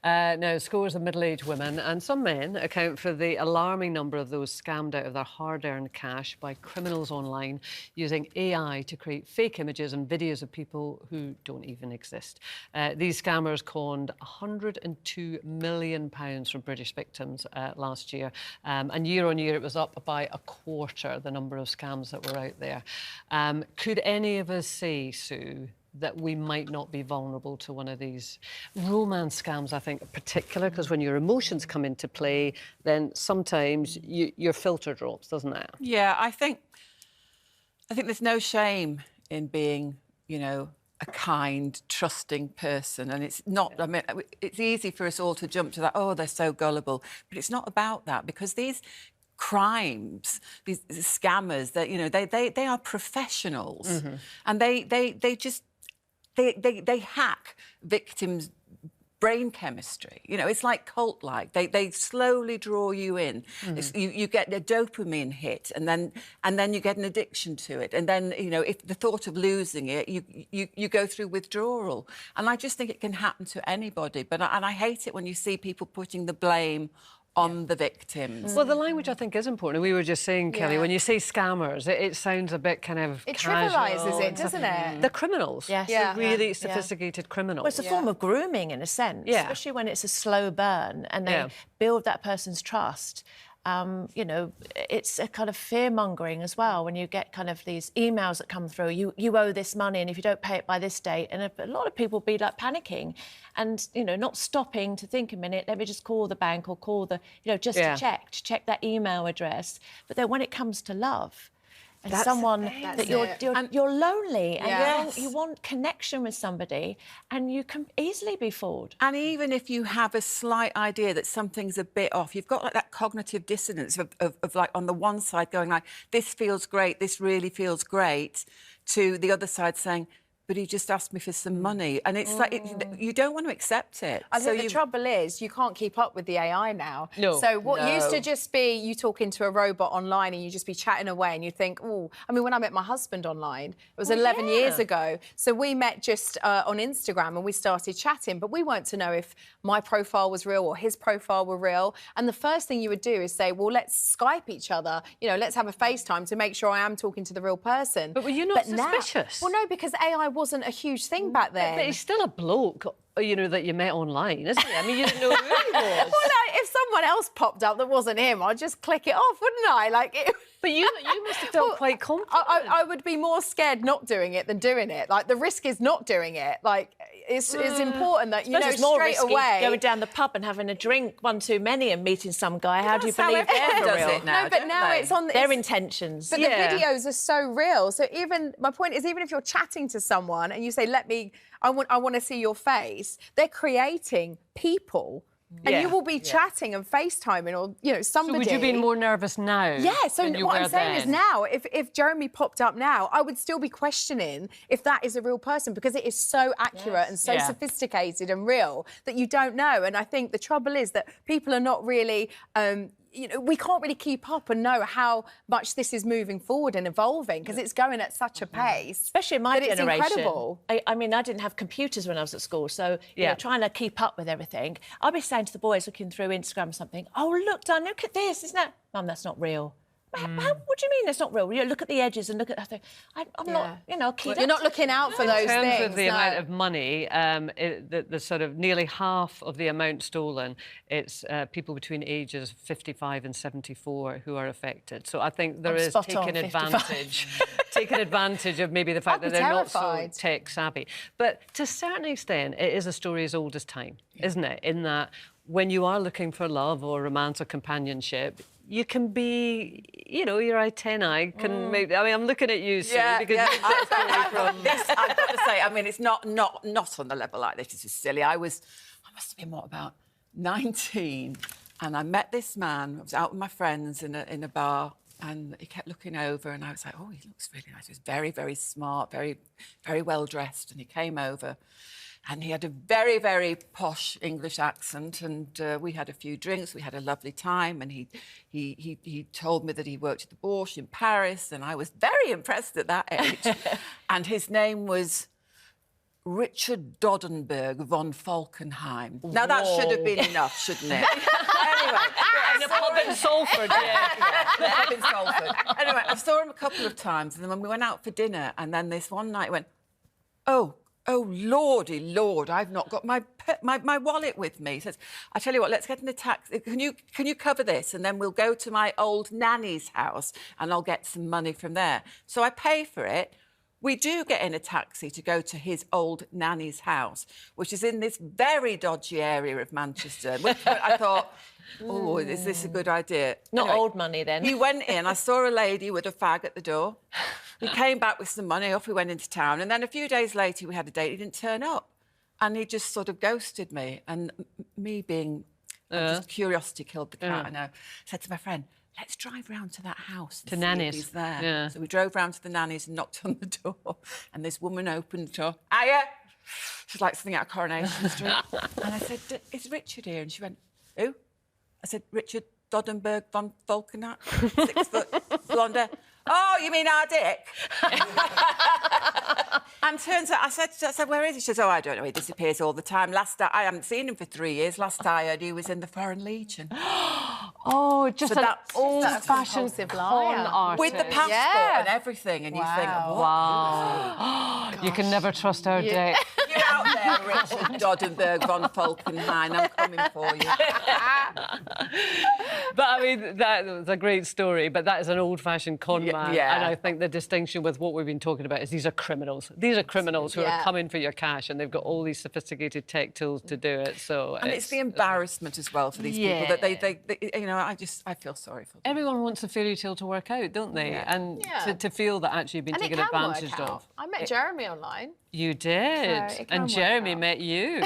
Now, scores of middle-aged women and some men account for the alarming number of those scammed out of their hard-earned cash by criminals online using AI to create fake images and videos of people who don't even exist. These scammers conned £102 million from British victims last year. And year on year, it was up by a quarter, the number of scams that were out there. Could any of us say, Sue, that we might not be vulnerable to one of these romance scams, I think, in particular, because when your emotions come into play, then sometimes your filter drops, doesn't it? Yeah, I think there's no shame in being, you know, a kind, trusting person. And it's not, I mean, it's easy for us all to jump to that, oh, they're so gullible. But it's not about that, because these crimes, these scammers, that, you know, they are professionals. And they just hack victims' brain chemistry. You know, it's like cult-like. They slowly draw you in. You get a dopamine hit, and then you get an addiction to it. And then, you know, if the thought of losing it, you go through withdrawal. And I just think it can happen to anybody. But I hate it when you see people putting the blame on the victims. Well, the language, I think, is important. We were just saying, Kelly, when you say scammers, it sounds a bit kind of It casual. trivialises it, doesn't it? The criminals. Yes. The really sophisticated criminals. Well, it's a form of grooming, in a sense, especially when it's a slow burn and they build that person's trust. You know, it's a kind of fear-mongering as well when you get kind of these emails that come through, you owe this money and if you don't pay it by this date, and a lot of people be like panicking and, you know, not stopping to think a minute, let me just call the bank or call the, you know, just to check that email address. But then when it comes to love, and someone that you're lonely and you want connection with somebody, and you can easily be fooled. And even if you have a slight idea that something's a bit off, you've got like that cognitive dissonance of like on the one side going like, this feels great, this really feels great, to the other side saying, but he just asked me for some money. And it's like, you don't want to accept it. I think the trouble is you can't keep up with the AI now. No. So what used to just be you talking to a robot online and you just be chatting away and you think, oh, I mean, when I met my husband online, it was 11 years ago. So we met just on Instagram and we started chatting, but we weren't to know if my profile was real or his profile were real. And the first thing you would do is say, well, let's Skype each other. You know, let's have a FaceTime to make sure I am talking to the real person. But were you not suspicious? Well, no, because AI wasn't a huge thing back then. But he's still a bloke, you know, that you met online, isn't he? I mean, you didn't know who he was. Well, no, if someone else popped up that wasn't him, I'd just click it off, wouldn't I? Like, But you must have felt quite confident. I would be more scared not doing it than doing it. Like, the risk is not doing it. Like, it's important that, you know, it's more straight risky away... going down the pub and having a drink, one too many, and meeting some guy. How do you believe they're for real? It now, no, but now it's on... Their intentions. But the videos are so real. So even... My point is, even if you're chatting to someone and you say, I want to see your face, they're creating people... And you will be chatting and FaceTiming or, you know, somebody... So would you be more nervous now? Yeah, so what I'm saying is now, if Jeremy popped up now, I would still be questioning if that is a real person, because it is so accurate and so sophisticated and real that you don't know. And I think the trouble is that people are not really... you know, we can't really keep up and know how much this is moving forward and evolving, because it's going at such a pace. Especially in my generation. It's incredible. I mean, I didn't have computers when I was at school, so you know, trying to keep up with everything. I'll be saying to the boys looking through Instagram or something, oh, look, Don, look at this, isn't that... Mum, that's not real. What do you mean it's not real? You know, look at the edges and look at... I'm not, you know... You're not looking out for those things. In terms of the amount of money, the sort of nearly half of the amount stolen, it's people between ages 55 and 74 who are affected. So I think there is taking advantage of maybe the fact that they're not so tech-savvy. But to a certain extent, it is a story as old as time, isn't it? In that when you are looking for love or romance or companionship, you can be, you know, your antennae can maybe... I mean, I'm looking at you, Sue, because you get that story from... This, I've got to say, I mean, it's not on the level like this. This is silly. I must have been, what, about 19, and I met this man. I was out with my friends in a bar, and he kept looking over, and I was like, oh, he looks really nice. He was very, very smart, very, very well-dressed, and he came over. And he had a very, very posh English accent, and we had a few drinks. We had a lovely time, and he told me that he worked at the Bourse in Paris, and I was very impressed at that age. And his name was Richard Doddenberg von Falkenheim. Now, that should have been enough, shouldn't it? Anyway. In a pub in Salford, Pub in Salford. Anyway, I saw him a couple of times, and then when we went out for dinner, and then this one night went, oh, lordy lord, I've not got my wallet with me. He says, I tell you what, let's get in a taxi. Can you cover this? And then we'll go to my old nanny's house and I'll get some money from there. So I pay for it. We do get in a taxi to go to his old nanny's house, which is in this very dodgy area of Manchester. Which I thought, oh, is this a good idea? Not Anyway, old money, then. He went in. I saw a lady with a fag at the door. He came back with some money. Off we went into town. And then a few days later, we had a date. He didn't turn up. And he just sort of ghosted me. And me being... just curiosity killed the cat, I know. Said to my friend, let's drive round to that house. To Nanny's. He's there. Yeah. So we drove round to the Nanny's and knocked on the door. And this woman opened the door. Hiya! She's like something out of Coronation Street. And I said, is Richard here? And she went, who? I said, Richard Doddenberg von Falkenhayn, 6 foot, blonde hair. Oh, you mean our Dick? And turns out, I said, where is he? She says, oh, I don't know, he disappears all the time. I haven't seen him for 3 years. Last I heard, he was in the Foreign Legion. Oh, just So an that's- old-fashioned compulsive con liar. artist. With the passport and everything, and you think, what? Wow. You can never trust our Dick. You're out there, Richard Doddenberg von Falkenhayn. I'm coming for you. But, I mean, that was a great story, but that is an old-fashioned con man. yeah. And I think the distinction with what we've been talking about is these are criminals. These are criminals who are coming for your cash, and they've got all these sophisticated tech tools to do it. So And it's the embarrassment as well for these people that they you know, I feel sorry for them. Everyone wants a fairy tale to work out, don't they? And to feel that actually you've been And it taken can advantage work of. out. I met Jeremy online. You did. So it can And work Jeremy out. met you.